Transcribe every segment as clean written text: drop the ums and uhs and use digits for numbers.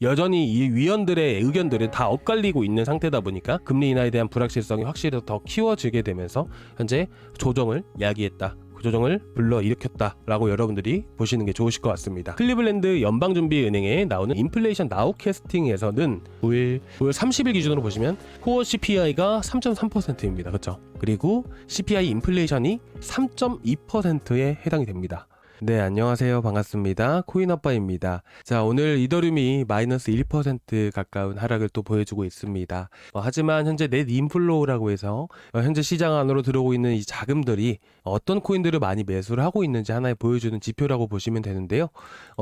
여전히 이 위원들의 의견들이 다 엇갈리고 있는 상태다 보니까 금리 인하에 대한 불확실성이 확실히 더 키워지게 되면서 현재 조정을 야기했다, 조정을 불러일으켰다라고 여러분들이 보시는 게 좋으실 것 같습니다. 클리블랜드 연방준비은행에 나오는 인플레이션 나우캐스팅에서는 9월 30일 기준으로 보시면 코어 CPI가 3.3%입니다. 그렇죠? 그리고 CPI 인플레이션이 3.2%에 해당이 됩니다. 네, 안녕하세요. 반갑습니다. 코인아빠입니다. 자, 오늘 이더리움이 마이너스 1% 가까운 하락을 또 보여주고 있습니다. 하지만 현재 넷 인플로우라고 해서 현재 시장 안으로 들어오고 있는 이 자금들이 어떤 코인들을 많이 매수를 하고 있는지 하나의 보여주는 지표라고 보시면 되는데요.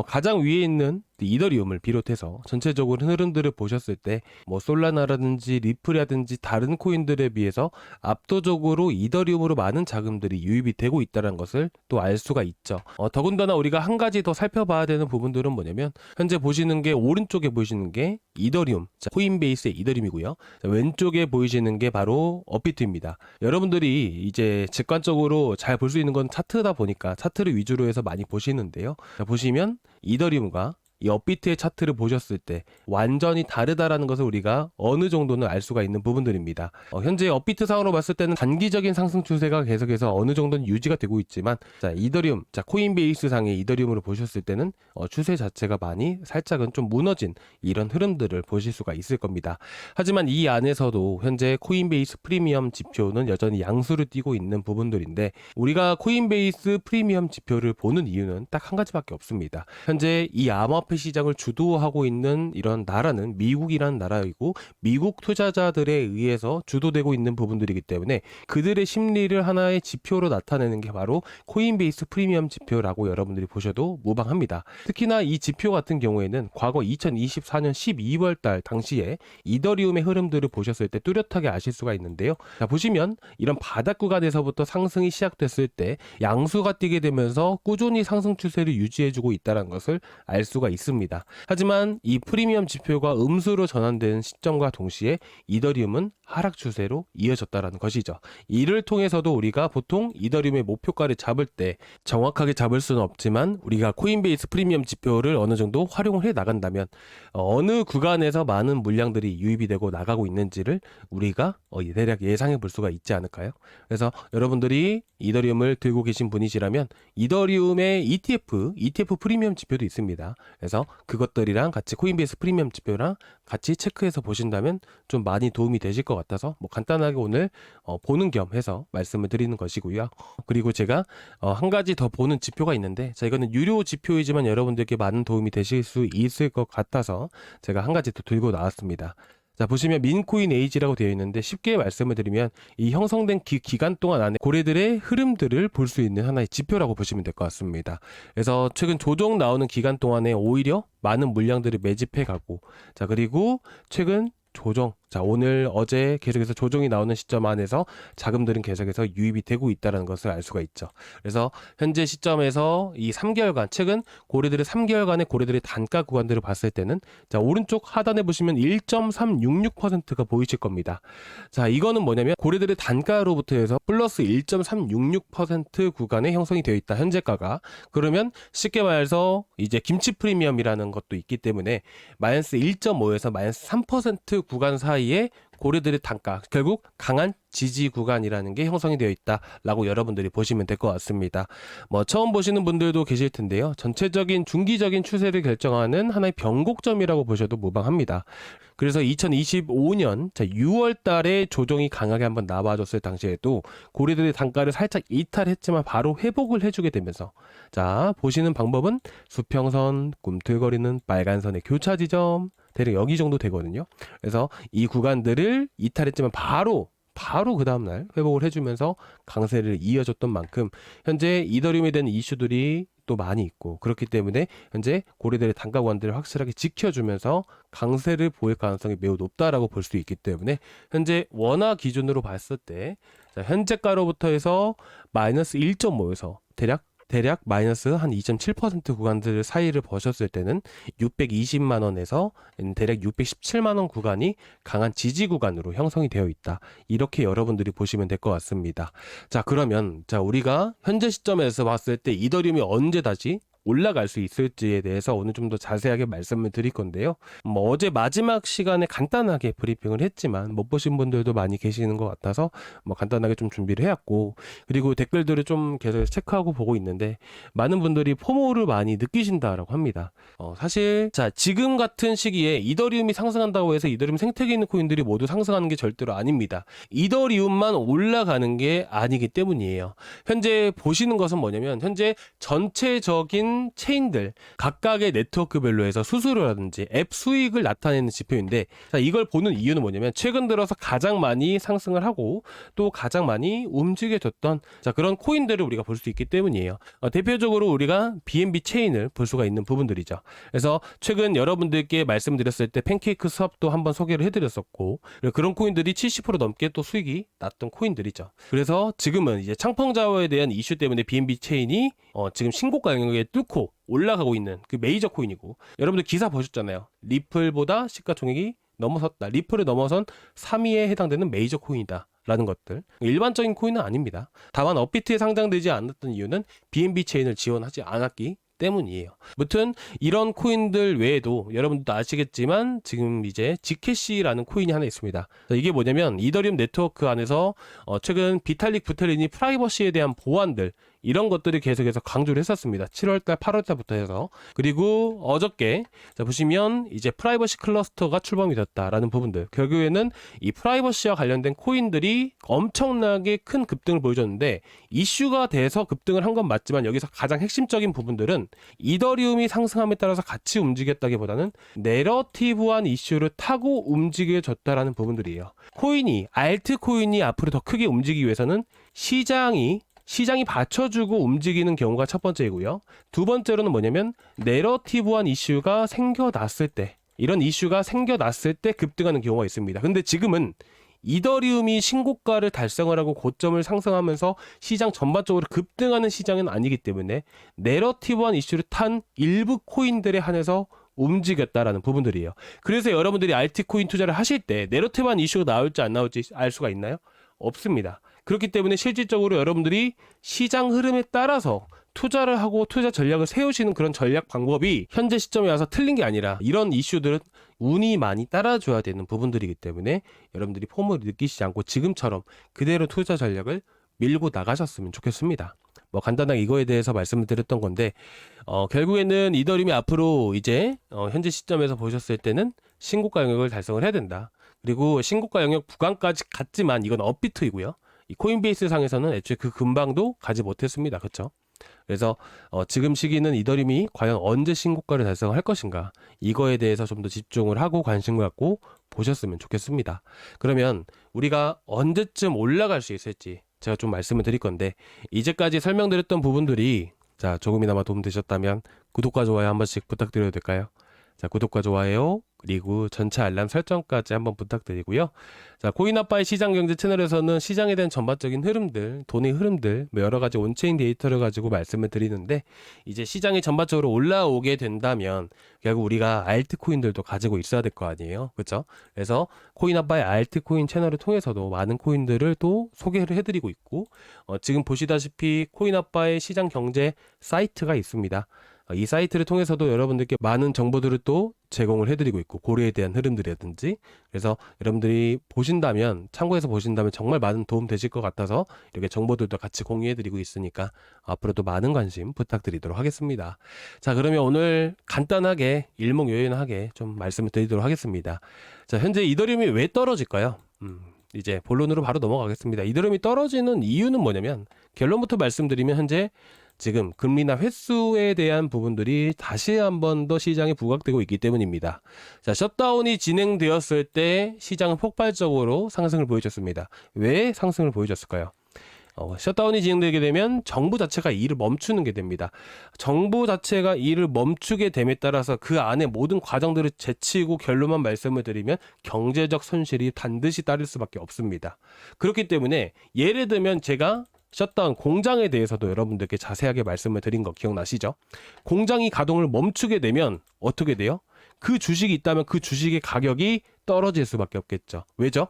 가장 위에 있는 이더리움을 비롯해서 전체적으로 흐름들을 보셨을 때 솔라나라든지 리플이라든지 다른 코인들에 비해서 압도적으로 이더리움으로 많은 자금들이 유입이 되고 있다는 것을 또 알 수가 있죠. 더군다나 우리가 한 가지 더 살펴봐야 되는 부분들은 뭐냐면 현재 보시는 게 오른쪽에 보시는 게 이더리움, 코인베이스의 이더리움이고요. 왼쪽에 보이시는 게 바로 업비트입니다. 여러분들이 이제 직관적으로 잘 볼 수 있는 건 차트다 보니까 차트를 위주로 해서 많이 보시는데요. 자, 보시면 이더리움과 이 업비트의 차트를 보셨을 때 완전히 다르다라는 것을 우리가 어느 정도는 알 수가 있는 부분들입니다. 현재 업비트 상으로 봤을 때는 단기적인 상승 추세가 계속해서 어느 정도는 유지가 되고 있지만, 자, 이더리움, 자, 코인베이스 상의 이더리움으로 보셨을 때는 추세 자체가 많이 살짝은 좀 무너진 이런 흐름들을 보실 수가 있을 겁니다. 하지만 이 안에서도 현재 코인베이스 프리미엄 지표는 여전히 양수를 띠고 있는 부분들인데, 우리가 코인베이스 프리미엄 지표를 보는 이유는 딱 한 가지밖에 없습니다. 현재 이 암호화폐 시장을 주도하고 있는 이런 나라는 미국이라는 나라이고, 미국 투자자들에 의해서 주도되고 있는 부분들이기 때문에 그들의 심리를 하나의 지표로 나타내는 게 바로 코인베이스 프리미엄 지표라고 여러분들이 보셔도 무방합니다. 특히나 이 지표 같은 경우에는 과거 2024년 12월 달 당시에 이더리움의 흐름들을 보셨을 때 뚜렷하게 아실 수가 있는데요. 자, 보시면 이런 바닥 구간에서부터 상승이 시작됐을 때 양수가 뛰게 되면서 꾸준히 상승 추세를 유지해주고 있다는 것을 알 수가 있습니다. 하지만 이 프리미엄 지표가 음수로 전환되는 시점과 동시에 이더리움은 하락 추세로 이어졌다는 것이죠. 이를 통해서도 우리가 보통 이더리움의 목표가를 잡을 때 정확하게 잡을 수는 없지만 우리가 코인베이스 프리미엄 지표를 어느 정도 활용을 해 나간다면 어느 구간에서 많은 물량들이 유입이 되고 나가고 있는지를 우리가 대략 예상해 볼 수가 있지 않을까요? 그래서 여러분들이 이더리움을 들고 계신 분이시라면 이더리움의 ETF 프리미엄 지표도 있습니다. 그래서 그것들이랑 같이 코인베이스 프리미엄 지표랑 같이 체크해서 보신다면 좀 많이 도움이 되실 것 같아서 간단하게 오늘 보는 겸 해서 말씀을 드리는 것이고요. 그리고 제가 한 가지 더 보는 지표가 있는데, 자, 이거는 유료 지표이지만 여러분들께 많은 도움이 되실 수 있을 것 같아서 제가 한 가지 더 들고 나왔습니다. 자, 보시면 민코인 에이지라고 되어 있는데, 쉽게 말씀을 드리면 이 형성된 기간 동안 안에 고래들의 흐름들을 볼 수 있는 하나의 지표라고 보시면 될 것 같습니다. 그래서 최근 조정 나오는 기간 동안에 오히려 많은 물량들을 매집해 가고, 자, 그리고 최근 조정, 자, 오늘 어제 계속해서 조정이 나오는 시점 안에서 자금들은 계속해서 유입이 되고 있다는 것을 알 수가 있죠. 그래서 현재 시점에서 이 3개월간, 최근 고래들의 3개월간의 고래들의 단가 구간들을 봤을 때는, 자, 오른쪽 하단에 보시면 1.366%가 보이실 겁니다. 자, 이거는 뭐냐면 고래들의 단가로부터 해서 플러스 1.366% 구간에 형성이 되어 있다, 현재가가. 그러면 쉽게 말해서 이제 김치 프리미엄이라는 것도 있기 때문에 마이너스 1.5에서 마이너스 3% 구간 사이에 고래들의 단가, 결국 강한 지지 구간이라는 게 형성이 되어 있다라고 여러분들이 보시면 될 것 같습니다. 처음 보시는 분들도 계실 텐데요. 전체적인 중기적인 추세를 결정하는 하나의 변곡점이라고 보셔도 무방합니다. 그래서 2025년 6월 달에 조정이 강하게 한번 나와줬을 당시에도 고래들의 단가를 살짝 이탈했지만 바로 회복을 해주게 되면서, 자, 보시는 방법은 수평선, 꿈틀거리는 빨간 선의 교차 지점, 대략 여기 정도 되거든요. 그래서 이 구간들을 이탈했지만 바로 그 다음날 회복을 해주면서 강세를 이어줬던 만큼 현재 이더리움에 대한 이슈들이 또 많이 있고, 그렇기 때문에 현재 고래들의 단가 구간들을 확실하게 지켜주면서 강세를 보일 가능성이 매우 높다라고 볼 수 있기 때문에 현재 원화 기준으로 봤을 때, 자, 현재가로부터 해서 마이너스 1.5에서 대략 마이너스 한 2.7% 구간들 사이를 보셨을 때는 620만 원에서 대략 617만 원 구간이 강한 지지 구간으로 형성이 되어 있다. 이렇게 여러분들이 보시면 될 것 같습니다. 자, 그러면 우리가 현재 시점에서 봤을 때 이더리움이 언제 다시 올라갈 수 있을지에 대해서 오늘 좀 더 자세하게 말씀을 드릴 건데요. 어제 마지막 시간에 간단하게 브리핑을 했지만 못 보신 분들도 많이 계시는 것 같아서 간단하게 좀 준비를 해왔고, 그리고 댓글들을 좀 계속 체크하고 보고 있는데 많은 분들이 포모를 많이 느끼신다라고 합니다. 사실 자, 지금 같은 시기에 이더리움이 상승한다고 해서 이더리움 생태계에 있는 코인들이 모두 상승하는 게 절대로 아닙니다. 이더리움만 올라가는 게 아니기 때문이에요. 현재 보시는 것은 뭐냐면 현재 전체적인 체인들 각각의 네트워크별로 해서 수수료라든지 앱 수익을 나타내는 지표인데, 자, 이걸 보는 이유는 뭐냐면 최근 들어서 가장 많이 상승을 하고 또 가장 많이 움직여졌던 자, 그런 코인들을 우리가 볼 수 있기 때문이에요. 대표적으로 우리가 BNB 체인을 볼 수가 있는 부분들이죠. 그래서 최근 여러분들께 말씀드렸을 때 팬케이크 스왑도 한번 소개를 해드렸었고, 그런 코인들이 70% 넘게 또 수익이 났던 코인들이죠. 그래서 지금은 이제 창펑자워에 대한 이슈 때문에 BNB 체인이 지금 신고가 영역에 뚫고 올라가고 있는 그 메이저 코인이고, 여러분들 기사 보셨잖아요. 리플보다 시가총액이 넘어섰다. 리플을 넘어선 3위에 해당되는 메이저 코인이다 라는 것들. 일반적인 코인은 아닙니다. 다만 업비트에 상장되지 않았던 이유는 BNB 체인을 지원하지 않았기 때문이에요. 아무튼 이런 코인들 외에도 여러분들도 아시겠지만 지금 이제 지캐시라는 코인이 하나 있습니다. 이게 뭐냐면 이더리움 네트워크 안에서 최근 비탈릭 부테린이 프라이버시에 대한 보안들, 이런 것들을 계속해서 강조를 했었습니다. 7월달, 8월달부터 해서. 그리고 어저께 자 보시면 이제 프라이버시 클러스터가 출범이 됐다라는 부분들, 결국에는 이 프라이버시와 관련된 코인들이 엄청나게 큰 급등을 보여줬는데, 이슈가 돼서 급등을 한 건 맞지만 여기서 가장 핵심적인 부분들은 이더리움이 상승함에 따라서 같이 움직였다기보다는 내러티브한 이슈를 타고 움직여졌다라는 부분들이에요. 코인이, 알트코인이 앞으로 더 크게 움직이기 위해서는 시장이 받쳐주고 움직이는 경우가 첫 번째이고요. 두 번째로는 뭐냐면 내러티브한 이슈가 생겨났을 때, 이런 이슈가 생겨났을 때 급등하는 경우가 있습니다. 근데 지금은 이더리움이 신고가를 달성을 하고 고점을 상승하면서 시장 전반적으로 급등하는 시장은 아니기 때문에 내러티브한 이슈를 탄 일부 코인들에 한해서 움직였다라는 부분들이에요. 그래서 여러분들이 알트코인 투자를 하실 때 내러티브한 이슈가 나올지 안 나올지 알 수가 있나요? 없습니다. 그렇기 때문에 실질적으로 여러분들이 시장 흐름에 따라서 투자를 하고 투자 전략을 세우시는 그런 전략 방법이 현재 시점에 와서 틀린 게 아니라, 이런 이슈들은 운이 많이 따라줘야 되는 부분들이기 때문에 여러분들이 폼을 느끼시지 않고 지금처럼 그대로 투자 전략을 밀고 나가셨으면 좋겠습니다. 간단하게 이거에 대해서 말씀을 드렸던 건데, 결국에는 이더리움이 앞으로 이제 현재 시점에서 보셨을 때는 신고가 영역을 달성을 해야 된다. 그리고 신고가 영역 구간까지 갔지만 이건 업비트이고요. 이 코인베이스 상에서는 애초에 그 근방도 가지 못했습니다. 그렇죠? 그래서 지금 시기는 이더리움이 과연 언제 신고가를 달성할 것인가, 이거에 대해서 좀 더 집중을 하고 관심을 갖고 보셨으면 좋겠습니다. 그러면 우리가 언제쯤 올라갈 수 있을지 제가 좀 말씀을 드릴 건데, 이제까지 설명드렸던 부분들이 자 조금이나마 도움되셨다면 구독과 좋아요 한 번씩 부탁드려도 될까요? 자, 구독과 좋아요 그리고 전체 알람 설정까지 한번 부탁드리고요. 자, 코인아빠의 시장경제 채널에서는 시장에 대한 전반적인 흐름들, 돈의 흐름들, 여러 가지 온체인 데이터를 가지고 말씀을 드리는데, 이제 시장이 전반적으로 올라오게 된다면 결국 우리가 알트코인들도 가지고 있어야 될 거 아니에요, 그렇죠? 그래서 코인아빠의 알트코인 채널을 통해서도 많은 코인들을 또 소개를 해드리고 있고, 지금 보시다시피 코인아빠의 시장경제 사이트가 있습니다. 이 사이트를 통해서도 여러분들께 많은 정보들을 또 제공을 해드리고 있고, 고래에 대한 흐름들이라든지, 그래서 여러분들이 보신다면, 참고해서 보신다면 정말 많은 도움 되실 것 같아서 이렇게 정보들도 같이 공유해드리고 있으니까 앞으로도 많은 관심 부탁드리도록 하겠습니다. 자, 그러면 오늘 간단하게 일목요연하게 좀 말씀을 드리도록 하겠습니다. 자, 현재 이더리움이 왜 떨어질까요? 이제 본론으로 바로 넘어가겠습니다. 이더리움이 떨어지는 이유는 뭐냐면, 결론부터 말씀드리면 현재 지금 금리나 횟수에 대한 부분들이 다시 한 번 더 시장에 부각되고 있기 때문입니다. 자, 셧다운이 진행되었을 때 시장은 폭발적으로 상승을 보여줬습니다. 왜 상승을 보여줬을까요? 셧다운이 진행되게 되면 정부 자체가 일을 멈추는 게 됩니다. 정부 자체가 일을 멈추게 됨에 따라서 그 안에 모든 과정들을 제치고 결론만 말씀을 드리면 경제적 손실이 반드시 따를 수밖에 없습니다. 그렇기 때문에 예를 들면 제가 셧다운 공장에 대해서도 여러분들께 자세하게 말씀을 드린 거 기억나시죠? 공장이 가동을 멈추게 되면 어떻게 돼요? 그 주식이 있다면 그 주식의 가격이 떨어질 수밖에 없겠죠. 왜죠?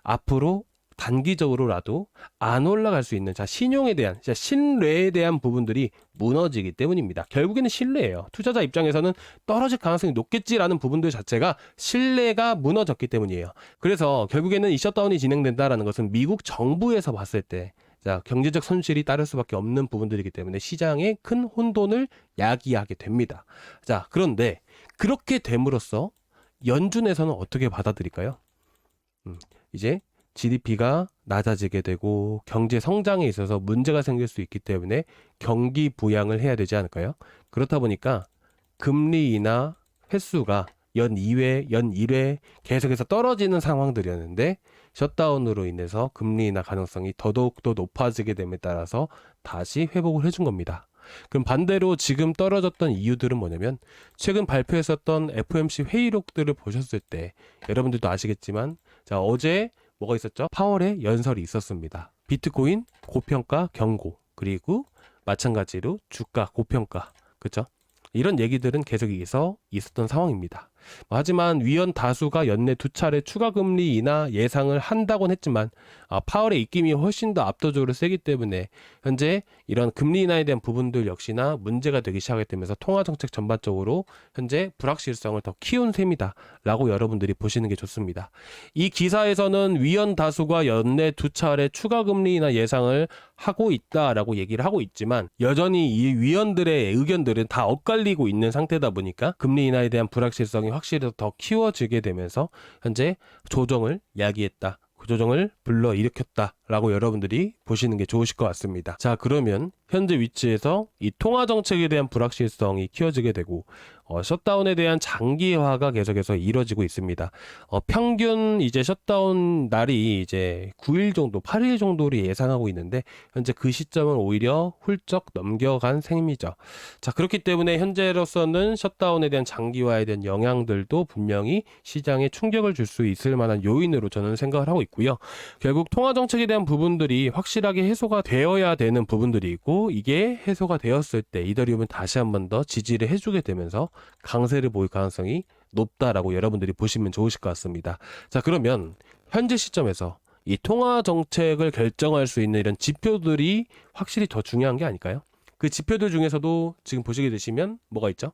앞으로 단기적으로라도 안 올라갈 수 있는 신용에 대한 신뢰에 대한 부분들이 무너지기 때문입니다. 결국에는 신뢰예요. 투자자 입장에서는 떨어질 가능성이 높겠지라는 부분들 자체가 신뢰가 무너졌기 때문이에요. 그래서 결국에는 이 셧다운이 진행된다라는 것은 미국 정부에서 봤을 때 경제적 손실이 따를 수밖에 없는 부분들이기 때문에 시장에 큰 혼돈을 야기하게 됩니다. 그런데 그렇게 됨으로써 연준에서는 어떻게 받아들일까요? 이제 GDP가 낮아지게 되고 경제 성장에 있어서 문제가 생길 수 있기 때문에 경기 부양을 해야 되지 않을까요? 그렇다 보니까 금리 인하 횟수가 연 2회, 연 1회 계속해서 떨어지는 상황들이었는데 셧다운으로 인해서 금리 인하 가능성이 더더욱더 높아지게 됨에 따라서 다시 회복을 해준 겁니다. 그럼 반대로 지금 떨어졌던 이유들은 뭐냐면 최근 발표했었던 FOMC 회의록들을 보셨을 때 여러분들도 아시겠지만 어제 뭐가 있었죠? 파월의 연설이 있었습니다. 비트코인 고평가 경고, 그리고 마찬가지로 주가 고평가, 그렇죠? 이런 얘기들은 계속해서 있었던 상황입니다. 하지만 위원 다수가 연내 2차례 추가 금리 인하 예상을 한다곤 했지만 파월의 입김이 훨씬 더 압도적으로 세기 때문에 현재 이런 금리 인하에 대한 부분들 역시나 문제가 되기 시작했다면서 통화정책 전반적으로 현재 불확실성을 더 키운 셈이다 라고 여러분들이 보시는 게 좋습니다. 이 기사에서는 위원 다수가 연내 2차례 추가 금리 인하 예상을 하고 있다라고 얘기를 하고 있지만 여전히 이 위원들의 의견들은 다 엇갈리고 있는 상태다 보니까 금리 인하에 대한 불확실성이 확실히 더 키워지게 되면서 현재 조정을 야기했다. 그 조정을 불러일으켰다라고 여러분들이 보시는 게 좋으실 것 같습니다. 그러면 현재 위치에서 이 통화 정책에 대한 불확실성이 키워지게 되고 셧다운에 대한 장기화가 계속해서 이뤄지고 있습니다. 평균 이제 셧다운 날이 이제 9일 정도, 8일 정도를 예상하고 있는데 현재 그 시점을 오히려 훌쩍 넘겨간 셈이죠. 그렇기 때문에 현재로서는 셧다운에 대한 장기화에 대한 영향들도 분명히 시장에 충격을 줄 수 있을 만한 요인으로 저는 생각을 하고 있고요. 결국 통화 정책에 대한 부분들이 확실하게 해소가 되어야 되는 부분들이 있고 이게 해소가 되었을 때 이더리움은 다시 한 번 더 지지를 해주게 되면서 강세를 보일 가능성이 높다라고 여러분들이 보시면 좋으실 것 같습니다. 그러면 현재 시점에서 이 통화 정책을 결정할 수 있는 이런 지표들이 확실히 더 중요한 게 아닐까요? 그 지표들 중에서도 지금 보시게 되시면 뭐가 있죠?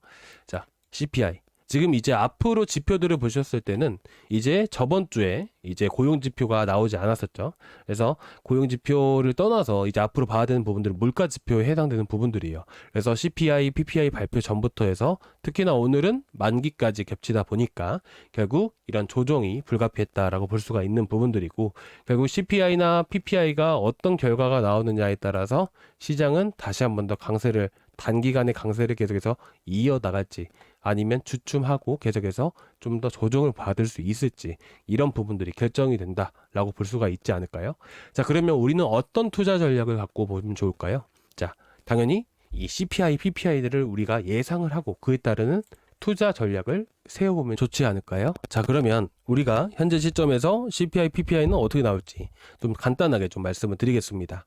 CPI. 지금 이제 앞으로 지표들을 보셨을 때는 이제 저번 주에 이제 고용 지표가 나오지 않았었죠. 그래서 고용 지표를 떠나서 이제 앞으로 봐야 되는 부분들은 물가 지표에 해당되는 부분들이에요. 그래서 CPI, PPI 발표 전부터 해서 특히나 오늘은 만기까지 겹치다 보니까 결국 이런 조정이 불가피했다라고 볼 수가 있는 부분들이고 결국 CPI나 PPI가 어떤 결과가 나오느냐에 따라서 시장은 다시 한 번 더 단기간의 강세를 계속해서 이어나갈지 아니면 주춤하고 계속해서 좀 더 조정을 받을 수 있을지 이런 부분들이 결정이 된다라고 볼 수가 있지 않을까요? 그러면 우리는 어떤 투자 전략을 갖고 보면 좋을까요? 당연히 이 CPI, PPI들을 우리가 예상을 하고 그에 따르는 투자 전략을 세워보면 좋지 않을까요? 그러면 우리가 현재 시점에서 CPI, PPI는 어떻게 나올지 좀 간단하게 좀 말씀을 드리겠습니다.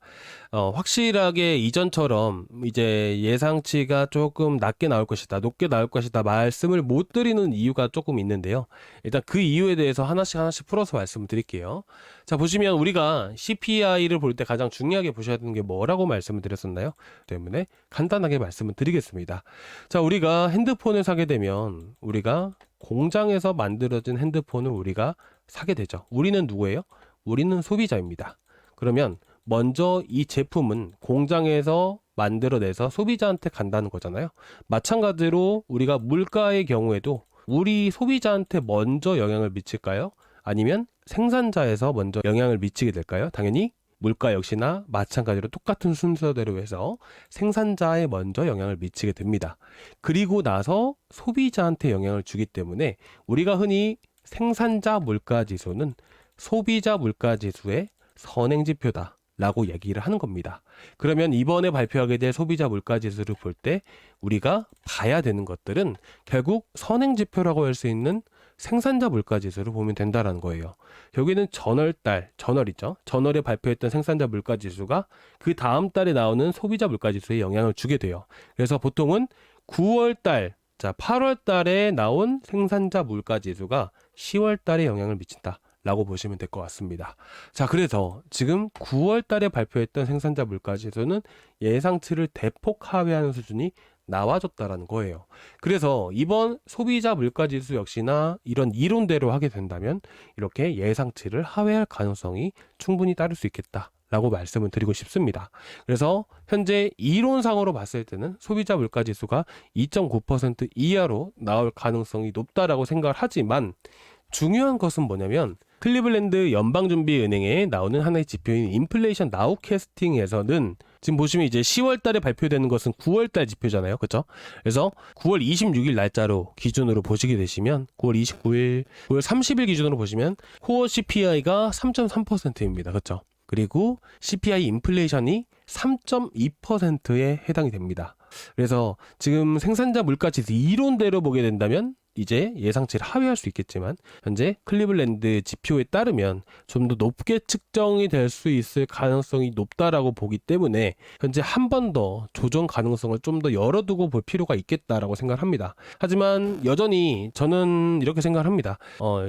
확실하게 이전처럼 이제 예상치가 조금 낮게 나올 것이다, 높게 나올 것이다 말씀을 못 드리는 이유가 조금 있는데요. 일단 그 이유에 대해서 하나씩 풀어서 말씀을 드릴게요. 보시면 우리가 CPI를 볼 때 가장 중요하게 보셔야 되는 게 뭐라고 말씀을 드렸었나요? 때문에 간단하게 말씀을 드리겠습니다. 우리가 핸드폰을 사게 되면 우리가 공장에서 만들어진 핸드폰을 우리가 사게 되죠. 우리는 누구예요? 우리는 소비자입니다. 그러면 먼저 이 제품은 공장에서 만들어내서 소비자한테 간다는 거잖아요. 마찬가지로 우리가 물가의 경우에도 우리 소비자한테 먼저 영향을 미칠까요? 아니면 생산자에서 먼저 영향을 미치게 될까요? 당연히 물가 역시나 마찬가지로 똑같은 순서대로 해서 생산자에 먼저 영향을 미치게 됩니다. 그리고 나서 소비자한테 영향을 주기 때문에 우리가 흔히 생산자 물가지수는 소비자 물가지수의 선행지표다 라고 얘기를 하는 겁니다. 그러면 이번에 발표하게 될 소비자 물가지수를 볼 때 우리가 봐야 되는 것들은 결국 선행지표라고 할 수 있는 생산자 물가지수를 보면 된다는 거예요. 여기는 전월이죠. 전월에 발표했던 생산자 물가지수가 그 다음 달에 나오는 소비자 물가지수에 영향을 주게 돼요. 그래서 보통은 9월 8월 달에 나온 생산자 물가지수가 10월 달에 영향을 미친다 라고 보시면 될 것 같습니다. 자, 그래서 지금 9월 달에 발표했던 생산자 물가지수는 예상치를 대폭 하회하는 수준이 나와줬다라는 거예요. 그래서 이번 소비자 물가지수 역시나 이런 이론대로 하게 된다면 이렇게 예상치를 하회할 가능성이 충분히 따를 수 있겠다 라고 말씀을 드리고 싶습니다. 그래서 현재 이론상으로 봤을 때는 소비자 물가지수가 2.9% 이하로 나올 가능성이 높다라고 생각을 하지만 중요한 것은 뭐냐면 클리블랜드 연방준비은행에 나오는 하나의 지표인 인플레이션 나우캐스팅에서는 지금 보시면 이제 10월 달에 발표되는 것은 9월 달 지표잖아요. 그렇죠? 그래서 9월 26일 날짜로 기준으로 보시게 되시면 9월 29일, 9월 30일 기준으로 보시면 코어 CPI가 3.3%입니다. 그렇죠? 그리고 CPI 인플레이션이 3.2%에 해당이 됩니다. 그래서 지금 생산자 물가지수 이론대로 보게 된다면 이제 예상치를 하회할 수 있겠지만 현재 클리블랜드 지표에 따르면 좀 더 높게 측정이 될 수 있을 가능성이 높다라고 보기 때문에 현재 한 번 더 조정 가능성을 좀 더 열어두고 볼 필요가 있겠다라고 생각합니다. 하지만 여전히 저는 이렇게 생각합니다.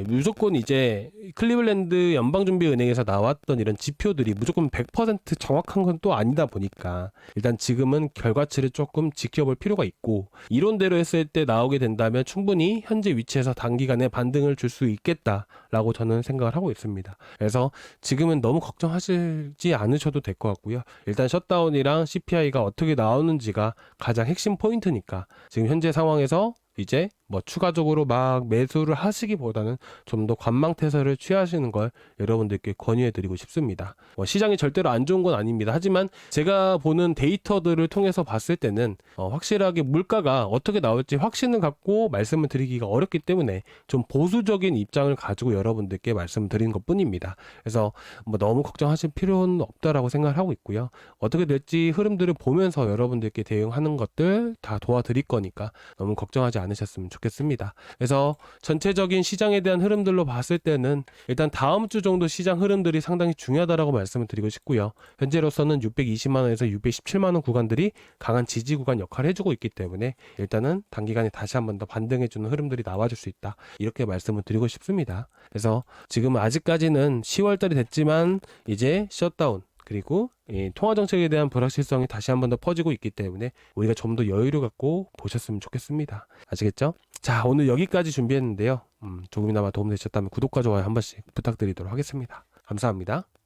무조건 이제 클리블랜드 연방준비은행에서 나왔던 이런 지표들이 무조건 100% 정확한 건 또 아니다 보니까 일단 지금은 결과치를 조금 지켜볼 필요가 있고 이론대로 했을 때 나오게 된다면 충분히 현재 위치에서 단기간에 반등을 줄 수 있겠다라고 저는 생각을 하고 있습니다. 그래서 지금은 너무 걱정하시지 않으셔도 될 것 같고요. 일단 셧다운이랑 CPI가 어떻게 나오는지가 가장 핵심 포인트니까 지금 현재 상황에서 이제 뭐 추가적으로 막 매수를 하시기보다는 좀 더 관망태세를 취하시는 걸 여러분들께 권유해드리고 싶습니다. 시장이 절대로 안 좋은 건 아닙니다. 하지만 제가 보는 데이터들을 통해서 봤을 때는 확실하게 물가가 어떻게 나올지 확신을 갖고 말씀을 드리기가 어렵기 때문에 좀 보수적인 입장을 가지고 여러분들께 말씀드리는 것 뿐입니다. 그래서 뭐 너무 걱정하실 필요는 없다라고 생각을 하고 있고요. 어떻게 될지 흐름들을 보면서 여러분들께 대응하는 것들 다 도와드릴 거니까 너무 걱정하지 않으셨으면 좋겠습니다. 그래서 전체적인 시장에 대한 흐름들로 봤을 때는 일단 다음 주 정도 시장 흐름들이 상당히 중요하다라고 말씀을 드리고 싶고요. 현재로서는 620만 원에서 617만 원 구간들이 강한 지지 구간 역할을 해주고 있기 때문에 일단은 단기간에 다시 한번 더 반등해주는 흐름들이 나와줄 수 있다. 이렇게 말씀을 드리고 싶습니다. 그래서 지금 아직까지는 10월 달이 됐지만 이제 셧다운 그리고 통화정책에 대한 불확실성이 다시 한 번 더 퍼지고 있기 때문에 우리가 좀 더 여유를 갖고 보셨으면 좋겠습니다. 아시겠죠? 자, 오늘 여기까지 준비했는데요. 조금이나마 도움되셨다면 구독과 좋아요 한 번씩 부탁드리도록 하겠습니다. 감사합니다.